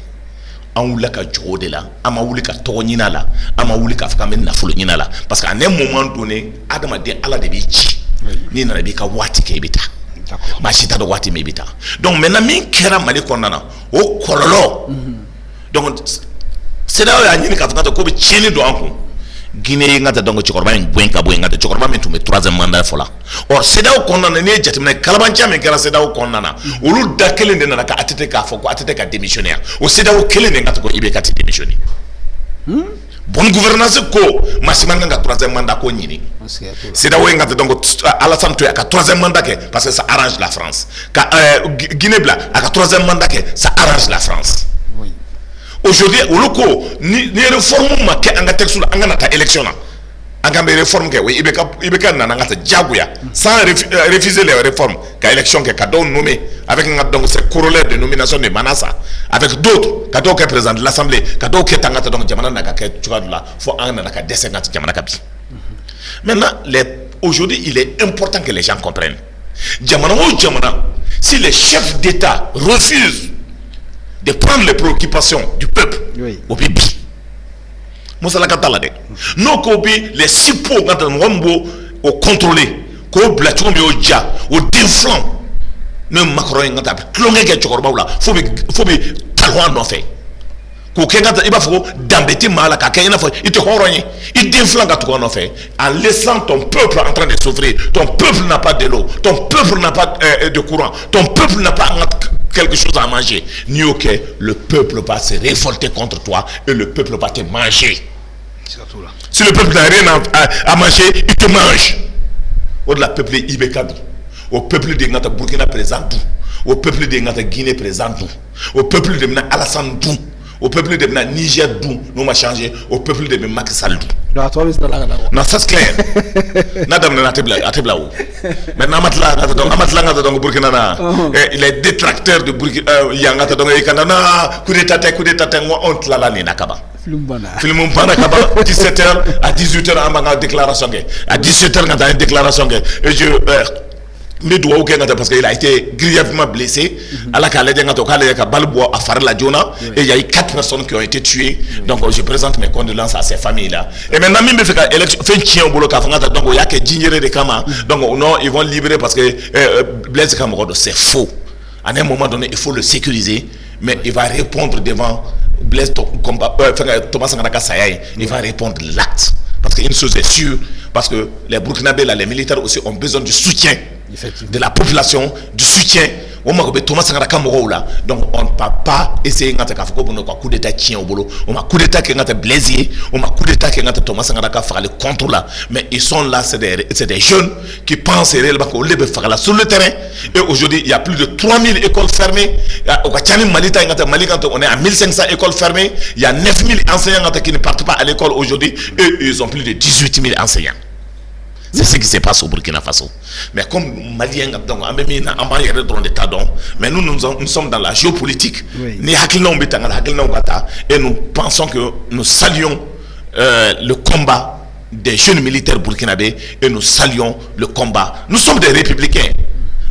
[SPEAKER 2] On a ka jour de là, on a ka tognina là, on a ka fakamen na fulonina là, parce qu'à un moment donné, Adam a dit Allah de bichi, ni na bika wati kebita, machita de wati mebita. Donc maintenant min kera mali kondana, o kololo. Donc c'est là où il y a une ka fakato ko bi cheni do anko. Guinée ngata donc chokorba ngwenka boyenga de chokorba men tume troisième mandat fola. Or c'est là où kondana ne jatimna kalabancha men kala c'est là où kondana. Olu dakele ndena na ka atete ka foko atete ka démissionnaire. O c'est là où kele ngata ko ibeka ti démissionner. Bonne gouvernance ko masimanga nga troisième mandat ko nyini. C'est là où ngata donc Alassane Ouattara ka troisième mandat ke parce que ça arrange la France. Ka Guinée bla ka troisième mandat ke ça arrange la France. Aujourd'hui, au loco, ni réforme ma que anga texte anga nata élection na anga me réforme ke oui ibeka na ngata jaguya sans refuser les réformes ka élection ke cadeau nommé avec donc ce corollaire de nomination de Manassa avec d'autres cadeau que président de l'Assemblée cadeau que tangata donc jamana na ka tu vas là faut anga na ka descendre jamana ka bi. Maintenant aujourd'hui il est important que les gens comprennent jamana si les chefs d'État refusent de prendre les préoccupations du peuple au bibi. Moussa la katalade. Non kobi les sipo quand on rombo au contrôler, ko blatou mi au dia, au déflant. Ne Macron ngata klongé ke chokorba là, faut be talwan no fait. Ko kengata iba faut d'embêter mal ka kayena faut il te horogné, il déflant ka to no fait en laissant ton peuple en train de souffrir. Ton peuple n'a pas de l'eau, ton peuple n'a pas de courant, ton peuple n'a pas quelque chose à manger. Ni ok, le peuple va se révolter contre toi et le peuple va te manger. Si le peuple n'a rien à manger, il te mange. Au-delà peuple Ibekadou, au peuple de Ngata Burkina présent, au peuple de Ngata Guinée présent, au peuple de Alassane Dou, au peuple de Niger Dou, nous m'a changé, au peuple de Macky Sall Dou. Non, ça c'est clair. Nadam n'a pas où. Maintenant, Amatla donc Burkina, les détracteurs de Burkina, Yangata donc Kanana, coup d'état, moi on te l'a Nakaba. Film Bana Kaba, 17h à 18h en déclaration. À 17h on a une déclaration. Et je mais doit aucun parce qu'il a été grièvement blessé à la calède à Balboa à faire la Jona et il y a eu 4 personnes qui ont été tuées. Donc je présente mes condoléances à ces familles là. Et maintenant même fait élection fait chien au boulot donc il y a que Djingere de Kama donc non ils vont libérer parce que Blaise Kamorodo c'est faux. À un moment donné il faut le sécuriser mais il va répondre devant Blaise Thomas Sankara Sayaï, il va répondre l'acte parce qu'une chose est sûre parce que les Burkinabés là les militaires aussi ont besoin du soutien de la population, du soutien. Donc on ne peut pas essayer de faire un coup d'état tien au boulot. On a coup d'état qui est blessé, on a coup d'état qui est Thomas Sankara faire le contrôle là. Mais ils sont là, c'est des jeunes qui pensent réellement qu'on les faire là sur le terrain. Et aujourd'hui, il y a plus de 3000 écoles fermées. On est à 1500 écoles fermées. Il y a 9000 enseignants qui ne partent pas à l'école aujourd'hui. Et ils ont plus de 18 000 enseignants. C'est ce qui se passe au Burkina Faso. Mais comme Maliens, donc, mais nous sommes dans la géopolitique. Et nous pensons que nous saluons le combat des jeunes militaires burkinabés et nous saluons le combat. Nous sommes des républicains.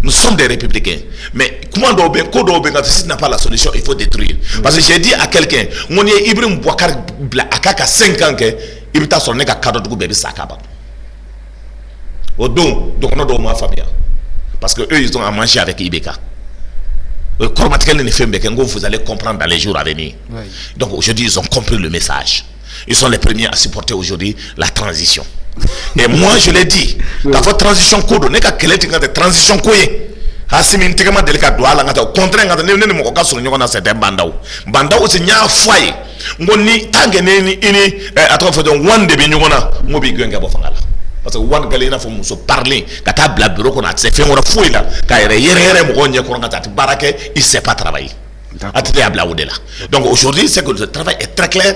[SPEAKER 2] Nous sommes des républicains. Mais comment si tu n'as pas la solution, il faut détruire. Parce que j'ai dit à quelqu'un, mon Ibrahim Bouakar a 5 ans que il t'a sonné qu'à cadeau de bébé Sakaba. Donc on a donné Fabien. Parce que eux, ils ont à manger avec Ibeka. Vous allez comprendre dans les jours à venir. Oui. Donc aujourd'hui, ils ont compris le message. Ils sont les premiers à supporter aujourd'hui la transition. Et moi, je l'ai dit, dans votre transition, code, n'est qu'à quelle est la transition couille. Hasi mintikama delika douala ngata contraint ngata ne mo ka so nyoko na certain bandao se nya foyer ngoni tange ne ni atro fa don wande bi nyoko na mo bi gwenga bo fangala parce que wan gale na fo mo so parler kata bla bureau ko na se fe ngora foyer la ka yere mo gonye ko ngata ti barake il sait pas travailler atite ya bla odela. Donc aujourd'hui c'est que le travail est très clair.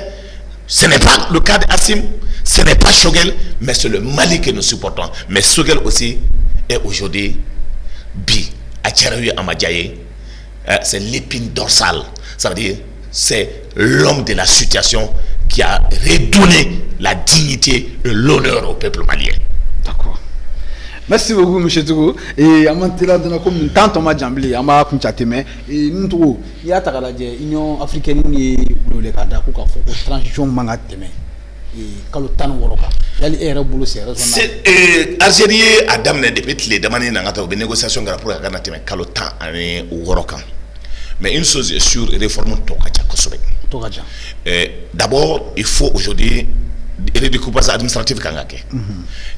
[SPEAKER 2] Ce n'est pas le cas d'Assim, ce n'est pas Choguel, mais c'est le Mali que nous supportons. Mais Choguel aussi est aujourd'hui c'est l'épine dorsale. Ça veut dire c'est l'homme de la situation qui a redonné la dignité et l'honneur au peuple malien.
[SPEAKER 1] D'accord. Merci beaucoup, M. Togo. Et à Mantela, comme tant Thomas Djambli, à ma Kunchateme, et nous, il y a l'Union africaine qui est la transition mangateme. Et Kalotan Woroka.
[SPEAKER 2] C'est Algérie a damné depuis les demandes de négociation pour la Ganateme Kalotan et Woroka. Mais une chose est sûre, réforme Tokaja Kosobe. D'abord, il faut aujourd'hui les découpages administratifs Kangake.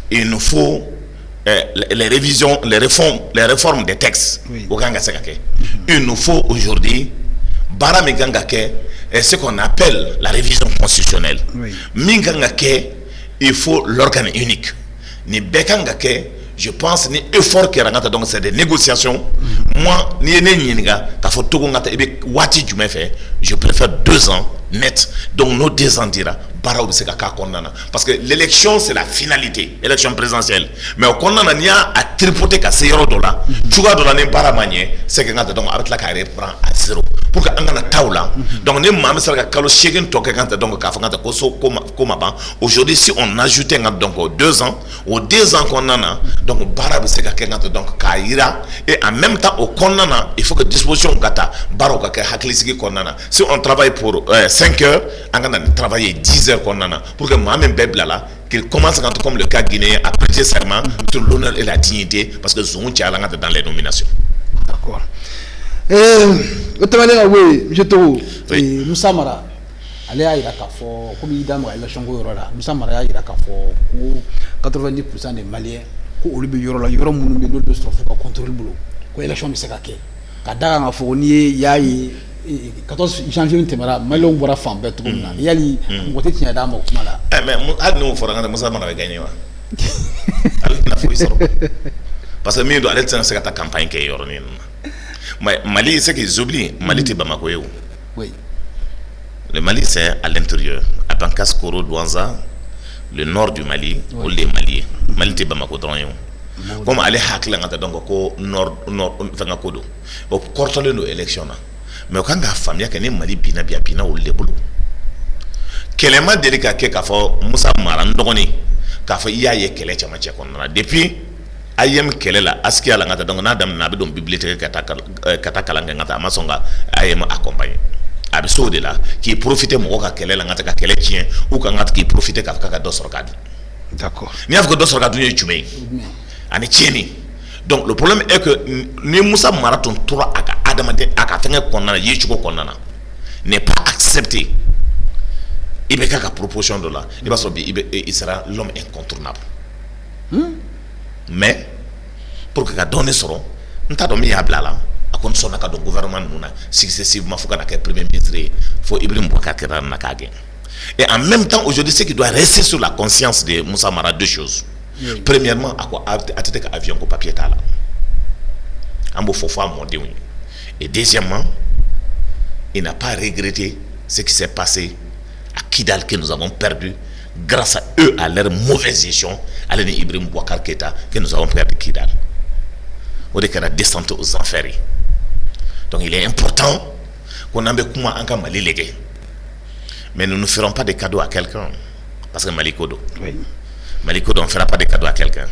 [SPEAKER 2] Il nous faut les révisions, les réformes des textes. Il nous faut aujourd'hui Barame Gangake et ce qu'on appelle la révision constitutionnelle. Mingangake, il faut l'organe unique. Ni Bekangake, je pense, ni effort qui est donc c'est des négociations. Moi, ni Niga, je préfère 2 ans net. Donc nos 2 ans dira. Parce que l'élection c'est la finalité, l'élection présidentielle. Mais au Kondana n'y a à tripoter qu'à 0 $, tu vas donner par la manière, c'est que donc avec la carrière prend à 0. Pour qu'on ait taula. Donc nous m'avons dit que quand chacun toque quand donc aujourd'hui si on ajoutait donc 2 ans, aux 2 ans qu'on a donc barabe c'est que donc kaira et en même temps au Kondana il faut que disposition gata baroka que haklisiki Kondana. Si on travaille pour 5 heures, on a travailler 10 heures pour que Mohamed Beblala qu'il commence comme le cas guinéen à prêter serment sur l'honneur et la dignité parce que Zoun Tchalanga dans les nominations.
[SPEAKER 1] D'accord. Au travail oui, je te Moussa Mara allez à Irakafo comme il dame la chango là Moussa Mara à Irakafo 90% des Maliens au lieu de yorola yorom munu de d'autres pour contrôler le boulot. Quoi élection de Sekake. Kada nga fournier yayi 14 janvier ntemara malon bora fam beto na yali ngote tinya dama kumala
[SPEAKER 2] mais nous fora ngana Moussa Mara gagner wa na foi soro parce que mi do aller dans cette campagne qui yoroni mais Mali c'est qu'ils oublient Mali te Bamako yo oui le Mali c'est à l'intérieur à Bankas Koro Douanza le nord du Mali ou les Maliens Mali te Bamako don yo comme aller hakla ngata donc ko nord fanga kodo o kortole no élection na mais quand la famille qui est Mali bina ou le boulot kelema delika ke ka fo Moussa Mara ndogoni ka fo iya ye kele chama che konna depuis ayem kele la aski ala ngata donc na dam na be don bibliothèque kata kala ngata masonga ayem accompagner abiso de là qui profiter mo ka kele la ngata ka kele tien ou ka ngata qui profiter ka ka dosor kadu. D'accord. Ni afko dosor kadu ni chumé ani tieni. Donc le problème est que ni Moussa Mara ton tour aka adamante aka fenge konnana yechuko konnana n'est pas accepté. Il y a une proposition de là. Il sera l'homme incontournable. Mais pour que donner son rôle, nous avons mis à blala. À cause de gouvernement successivement, il faut que le premier ministre faut Ibrahim Bouakar Nakage. Et en même temps, aujourd'hui, ce qui doit rester sur la conscience de Moussa Mara, 2 choses. Oui. Premièrement, à quoi avion ko papier là. Ambo fofa mondé. Et deuxièmement, il n'a pas regretté ce qui s'est passé à Kidal que nous avons perdu grâce à eux, à leur mauvaise gestion, à l'année Ibrahim Bouakar Keïta que nous avons perdu Kidal. On dit qu'elle a descendu aux enfers. Donc il est important qu'on ait comment encore Mali légué. Mais nous ne ferons pas des cadeaux à quelqu'un parce que Malikodo. Oui. Malikodo, on ne fera pas des cadeaux à quelqu'un.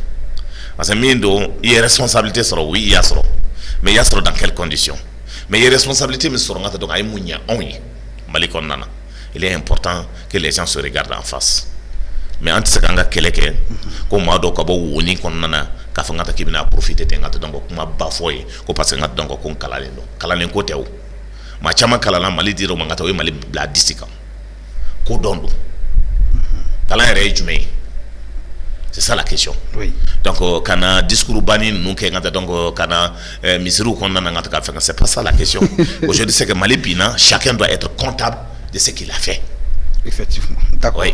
[SPEAKER 2] parce que il y a responsabilité sur oui il y a sur mais il y a sur dans quelles conditions mais il y a responsabilité mais sur ngata donc ay munya onyi malikon nana il est important que les gens se regardent en face mais anti sakanga keleke ko ma do ko bo woni kon nana ka fa ngata kibina profiter te ngata donc kuma bafoy ko parce que ngata donc ko kalalen ko tew ma chama kalala mali diro ngata we mali la distika ko dondo kala re jumé c'est ça la question.
[SPEAKER 1] Oui.
[SPEAKER 2] Donc kana discours bani nous ke ngata donc kana misiru kon nana ngata ka fa c'est pas ça la question. Aujourd'hui c'est que Mali Bina chacun doit être comptable de ce qu'il a fait.
[SPEAKER 1] Effectivement. D'accord.
[SPEAKER 2] Oui.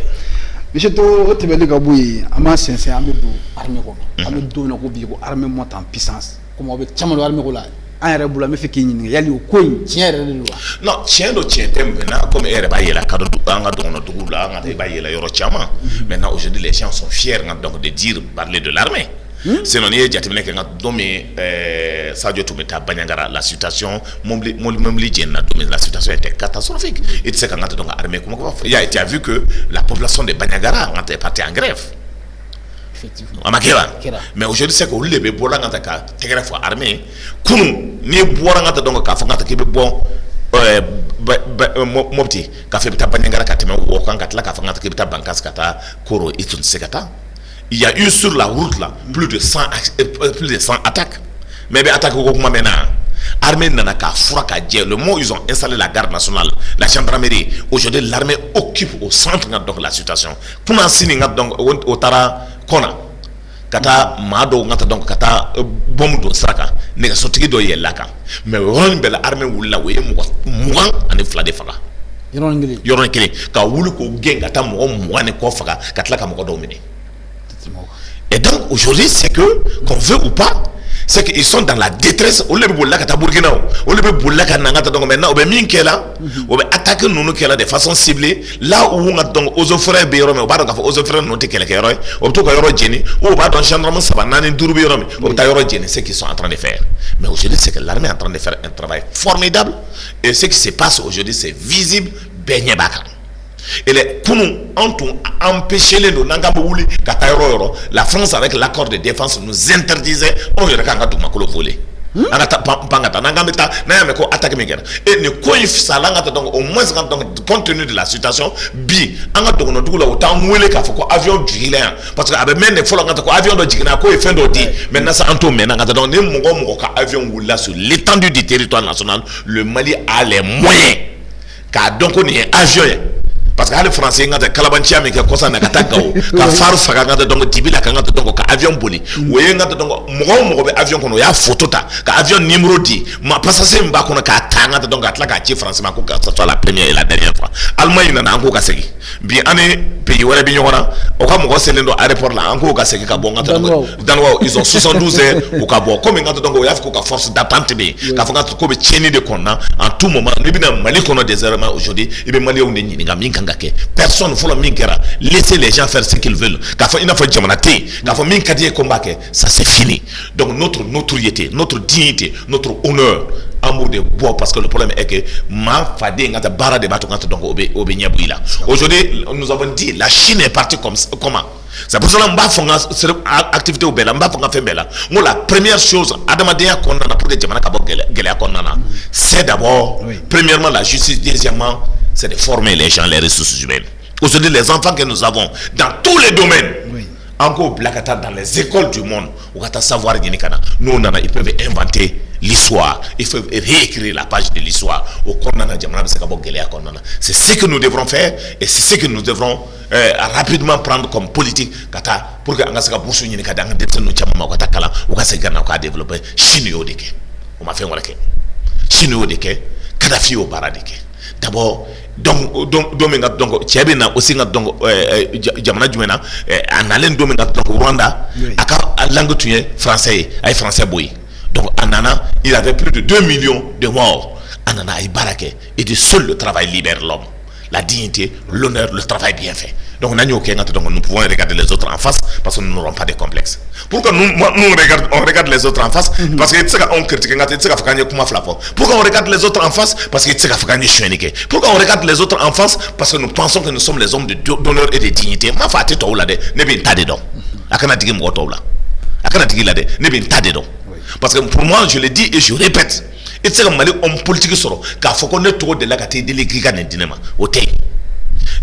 [SPEAKER 1] Monsieur to tebeli gaboui ama sense amedu armée ko amedu na ko bi ko armée monte en puissance comme avec chamalo armée ko la en rebula me feki ni yali o ko tien re lo
[SPEAKER 2] non tien do tien tembe na comme ere ba yela kado anga do no dugula anga ba yela yoro chama maintenant aujourd'hui les gens sont fiers donc de dire parler de l'armée. Sinon il y a que Sadio Toumeta Banyangara la situation la situation était catastrophique et tu sais quand donc armée comment il a été vu que la population de Banyangara est partie en grève effectivement mais aujourd'hui c'est que vous les bola ngata ka tegere fo armée kunu ni bola ngata donc ka ngata ke bon mopti ka fe bita Banyangara ka teme wo kan ka ka ngata ke bita bankas kata koro itun sekata. Il y a eu sur la route là plus de 100 attaques. Mais attaques au maintenant. Armée Nanaka, Fouraka, le moment où ils ont installé la garde nationale, la gendarmerie, aujourd'hui l'armée occupe au centre donc la situation. Pour l'instant, donc au Tara Kona, Kata Mado, donc Kata Bomudo Saka, Negasotiki do Yelaka. Mais on belle armée ou la way, moi, en effet, des fagas. Yoron Kili, Kaouluko Gang, Kata Moine Kofaga, Katlaka Modomini. Et donc aujourd'hui c'est que qu'on veut ou pas c'est qu'ils sont dans la détresse au lieu de boula kata Burkina au lieu de boula kanangata donc maintenant on va minkela on va attaquer nous kela de façon ciblée là où on a donc aux frères béro mais on va donc aux frères noter quelque héros on tout héros génie on va dans gendarmerie ça va nani durbi héros on ta héros génie c'est qu'ils sont en train de faire mais aujourd'hui c'est que l'armée est en train de faire un travail formidable et ce qui se passe aujourd'hui c'est visible Benyé Baka. Et les Kounou ont empêché les Nangamouli, Katairo, la France avec l'accord de défense nous interdisait, on y regarde tout makolo volé. Pangata, Nangameta, Nayameko attaque Miguel. Et ne coïf salangata donc au moins compte tenu de la situation, bi, Angato no Doula autant mouler qu'à faut avion du Guinéen. Parce que avec même les folangata avion de Guinée, quoi et fin d'odi, maintenant ça entoure maintenant donc ne mongo avion ou là sur l'étendue du territoire national, le Mali a les moyens. Car donc on est avion. Parce que les Français ont des calabanchia mais qui ont ça n'a qu'à t'ago car faru faga donc tibila kanga donc avion boli oui ngata donc mo avion kono ya photo ta ka avion numéro 10 ma passager mba kono ka tanga donc atla ka ci France ma ko que ça soit la première et la dernière fois Allemagne na anko ka segi bi ane pays wala bi ñona o ka mo selendo aéroport là anko ka segi ka bon ngata dans ils ont 72 heures ou ka bon comme ngata donc ya ko ka force d'attente bi ka fa ngata ko be cheni de konna en tout moment ni bi na Mali kono désormais aujourd'hui et be Mali on ni ngam personne ne faut laisser les gens faire ce qu'ils veulent. Ça c'est fini. Donc notre notoriété, notre dignité, notre honneur, amour de bois, parce que le problème est que aujourd'hui nous avons dit la Chine est partie comme comment. C'est pour ça que activité au Bela, la première chose, c'est d'abord, premièrement la justice, deuxièmement, c'est de former les gens, les ressources humaines. Aujourd'hui, les enfants que nous avons dans tous les domaines, encore dans les écoles du monde, savoir nous, ils peuvent inventer l'histoire, ils peuvent réécrire la page de l'histoire. C'est ce que nous devrons faire et c'est ce que nous devrons rapidement prendre comme politique pour que développer Kadhafi au Baradike. D'abord, donc aussi donc jamana jumena en allen domenga donc Rwanda à langue tuye français ay français boy. Donc Anana, il avait plus de 2 millions de morts. Anana ay barake et de seul le travail libère l'homme. La dignité, l'honneur, le travail bien fait. Donc nous pouvons regarder les autres en face parce que nous n'aurons pas de complexe. Pourquoi on regarde les autres en face? Parce que on critique, pourquoi on regarde les autres en face? Parce que pourquoi on regarde les autres en face? Parce que nous pensons que nous sommes les hommes d'honneur et de dignité. akana tigi la de ne bin ta de don parce que pour moi je le dis et je répète et c'est comme homme politique soro ka foko ne to de la ka te délégué ka ne dinema o tay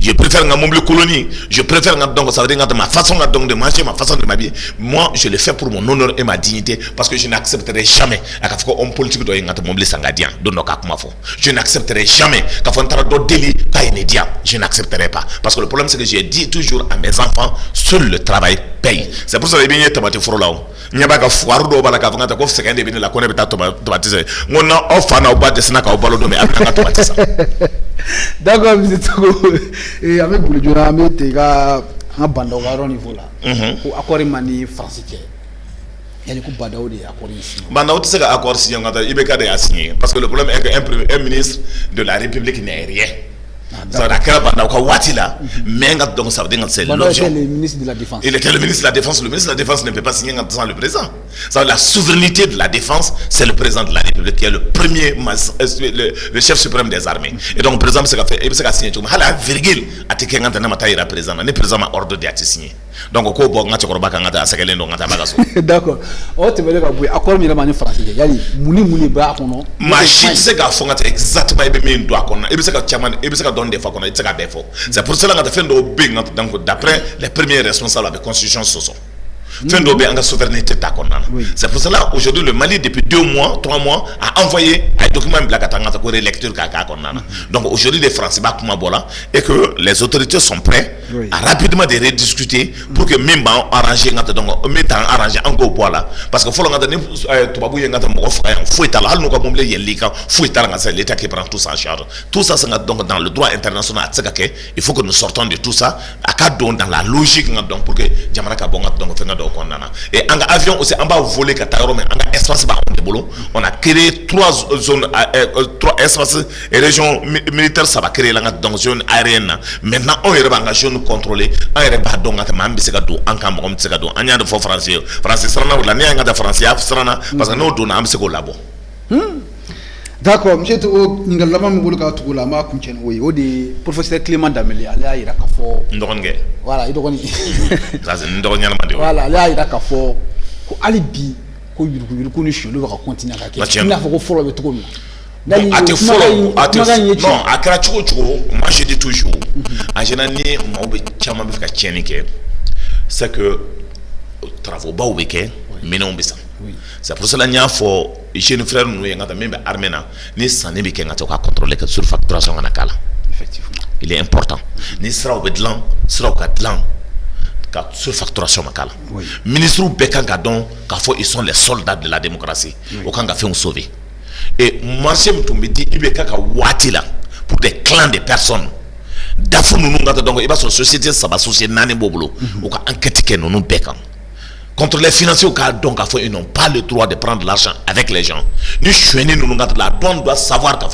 [SPEAKER 2] je préfère nga mobile colonie, je préfère nga donc ça veut dire ma façon donc de manger, ma façon de m'habiller. Moi, je le fais pour mon honneur et ma dignité parce que je n'accepterai jamais à ce qu'un politique doit être mobile sangadian, je n'accepterai jamais qu'à faire un d'autres délits, je n'accepterai pas parce que le problème c'est que j'ai dit toujours à mes enfants, seul le travail paye. C'est pour ça que les tomate frolao. Nyaba ka foire do bala ka fanga ko second de la connaît ta tomate. On a offre na oba de snaka obalo do me abna tomate.
[SPEAKER 1] D'accord, vous êtes et avec vous le journal tega un bando au niveau là. Pour accorder mani français. Il y a des bandaou de accords ici. Bandaou
[SPEAKER 2] c'est accord signé ngata ibeka de signé parce que le problème est que un ministre de la République n'est rien. Ça veut dire mais donc ça veut dire c'est
[SPEAKER 1] le ministre de la Défense.
[SPEAKER 2] Il était le ministre de la Défense. Le ministre de la Défense ne peut pas signer sans le président. Ça veut dire la souveraineté de la défense, c'est le président de la République qui est le premier, le chef suprême des armées. Et donc le président c'est qu'a signé tout. La virgule a été qu'un an président. Le président a ordre de signer. Donc au cours
[SPEAKER 1] d'accord. Oh tu veux dire que accord mi la français. Yali muni ba kono.
[SPEAKER 2] Machine c'est qu'a fond exactement et doit kono. Et c'est qu'a chaman et c'est qu'a donne des fois kono. C'est pour cela qu'on a fait donc d'après les premiers responsables de la constitution soso. Souveraineté. C'est pour cela aujourd'hui le Mali depuis 2 mois, 3 mois a envoyé un document pour lecture. Donc aujourd'hui les Français et que les autorités sont prêts à rapidement de rediscuter pour que même arranger encore bois là parce que faut l'État qui prend tout ça en charge. Tout ça c'est donc dans le droit international. Il faut que nous sortons de tout ça dans la logique donc pour que Jamaraka donc et en avion aussi on va voler Kataro mais en espace on a créé 3 zones 3 espaces et régions militaires ça va créer la dans zone aérienne maintenant on est engagé nous contrôler on est pas donc même c'est gado en camp comme c'est gado on y a de français sera la n'y a de français sera parce que nous donnons am c'est labo
[SPEAKER 1] d'accord monsieur to ngal lama mo bolo ka to la ma kum chen o de professeur Clément Dameli ala ira ka fo
[SPEAKER 2] ndogonge
[SPEAKER 1] voilà idogoni
[SPEAKER 2] ça c'est ndogonya na mande
[SPEAKER 1] voilà ala ira ka fo ko alibi ko yuru ko ni sholo ka continuer ka ke ina fo ko follow be to ko
[SPEAKER 2] non à Karachugo, moi je dis toujours en général c'est que travaux bas au week-end mais non c'est pour cela qu'il y a chez nos frères nous même arména ni sané bi kenga to ka contrôler que surfacturation en akala
[SPEAKER 1] effectivement
[SPEAKER 2] il est important ni sera au bedlan sera au cadlan ka surfacturation makala ministre bekanga don ka fo ils sont les soldats de la démocratie au kanga fait on sauver et marché me dit il ka wati là pour des clans de personnes dafu nous ngata donc il va sur société ça va société nani bobolo au ka enquête que nous bekang contre les financiers donc ils n'ont pas le droit de prendre l'argent avec les gens. Nous la douane doit savoir que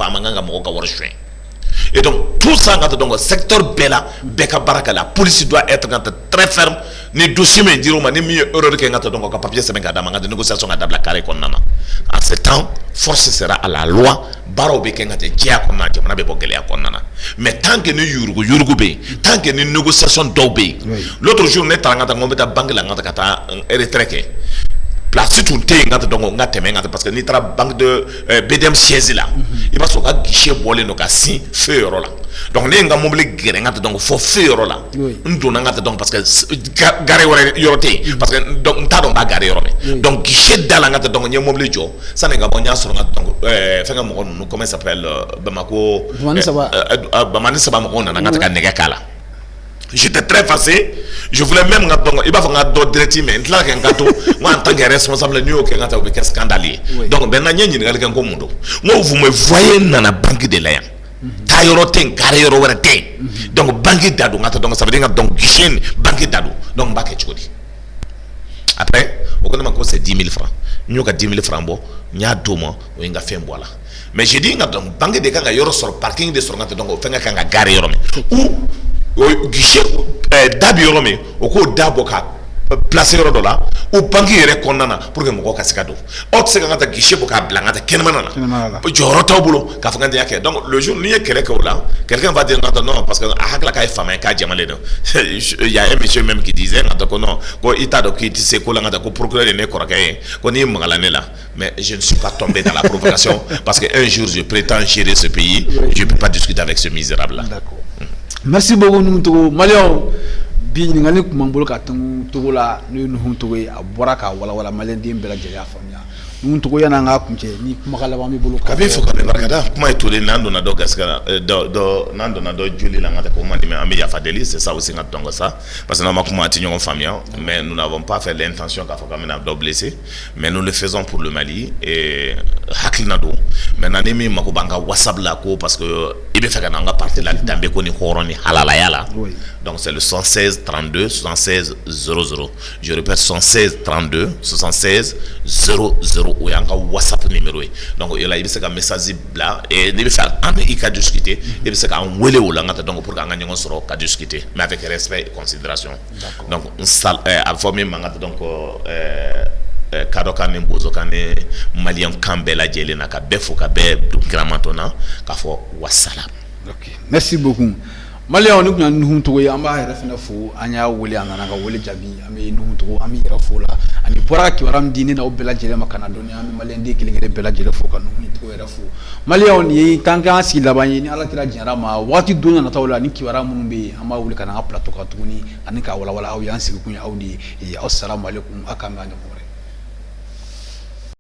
[SPEAKER 2] et donc tout ça donc secteur Bella Beka Baraka la police doit être très ferme ni dossier mais dire ni mieux erreur que donc papier c'est de négociation à la carré qu'on en ce temps force sera à la loi baro be kenga te dia qu'on a jamana be bogele ya qu'on mais tant que nous yurgu be tant que nous négociation dobe l'autre jour net ngata ngometa banque la ngata kata retraité place tout ngata donc ngata ngata parce que ni tra banque de BDM siège là il va so ka guichet bolé no ka si feu là donc les nga mobile ngata donc faut feu là ndo ngata donc parce que garé wala yoroté parce que donc ta donc ba garé yorome donc guichet dala ngata donc ñe mobile jo ça nga bonya sur ngata donc fenga mo no comment ça s'appelle Bamako Bamani Saba mo na ngata ka nega kala. J'étais très facile. Je voulais même il va faire d'autres directives mais là moi en tant que responsable New York un scandalier. Donc maintenant il y a quelqu'un comme moi vous me voyez dans la banque de l'air. Taillorotin carrière donc banque d'ado donc ça veut dire donc guichet banque d'ado donc baké chodi. Après on connaît encore c'est 10 000 francs. Nous avons 10 000 francs bon il y a 2 mois on a fait voilà. Mais j'ai dit donc banque de kanga yoro sur parking de sur donc fenga kanga garé yoro ou guichet dabi yorome oko dabo ka placer yɔrɔ dɔ la o banque yɛrɛ kɔnɔna na pour que mɔgɔw ka se ka don aw tɛ se ka n ka taa guichet bɔ k'a bila n ka taa kɛnɛmana na jɔyɔrɔ t'aw bolo k'a fɔ k'an tɛ y'a kɛ donc le jour n'i ye kɛlɛ kɛ o la quelqu'un va dire non parce que a hakilila k'a ye faama ye k'a jɛmalen don il y a un monsieur même qui disait nka ko non ko i t'a dɔn k'i tɛ se ko la nka ko procureur de ne kɔrɔkɛ ye ko n'i magala ne la mais je ne suis pas tombé dans la provocation parce que un jour je prétends gérer ce pays je ne peux pas discuter avec ce misérable là.
[SPEAKER 1] D'accord. Merci beaucoup Nuhum Malien bi ɲininkali kun b'an bolo ka tɛnku Togo la n'o ye Nuhum Togo ye a bɔra ka walawala maliyɛn den bɛɛ lajɛlen y'a faamuya Nuhum Togo yan'an k'a kuncɛ ni kumakan laban b'i bolo
[SPEAKER 2] ka bɛ fɔ ka bɛ barikada kuma ye tolen n'an donna dɔ garisɛgɛ la n'an donna dɔ joli la an ka taa ko man di mais an bɛ yafa deli c'est ça aussi ka dɔn ko ça parce que n'an ma kuma a tɛ ɲɔgɔn faamuya mais nous n'avons pas fait l'intention k'a fɔ k'an bɛna dɔ blesser mais nous le faisons pour le Mali et hakilina don maintenant ni min mako b'an ka WhatsApp la ko parce que i bɛ fɛ ka na an ka parti la danbe ko ni hɔrɔn ni halalaya la donc c'est le 116 32 76 00 je répète 116 32 76 00 o y'an ka WhatsApp numéro ye donc o la i bɛ se ka message bila et n'i bɛ fɛ an ni i ka discuter i bɛ se k'an wele o la an ka taa donc pour que an ka ɲɔgɔn sɔrɔ ka discuter mais avec respect et considération donc a bɛ fɔ min ma an ka taa donc kadɔ kan ni bozo kan ni maliyɛn kan bɛɛ lajɛlen na ka bɛɛ fo ka bɛɛ don kiramatɔ na k'a fɔ wasalam.
[SPEAKER 1] Ok, merci beaucoup. Maliyɛnw ni kun ye Nuhum Togo ye an b'a yɛrɛ fɛnɛ fo an y'a wele a nana ka wele jaabi an bɛ Nuhum Togo an bɛ yɛrɛ fo la ani bɔra ka kibaruya min di ne n'aw bɛɛ lajɛlen ma ka na dɔɔni an bɛ maliyɛn den kelen kelen bɛɛ lajɛlen fo ka Nuhum Togo yɛrɛ fo maliyɛnw nin ye kan k'an sigi laban ye ni ala kira jɛnna ma waati don nataw la ni kibaruya minnu bɛ yen an b'a wele ka na an ka plateau kan tuguni ani k'a walawala aw ye an sigi kun ye aw de ye assalamu alaikum a k'an bɛn a ɲɔgɔn wɛrɛ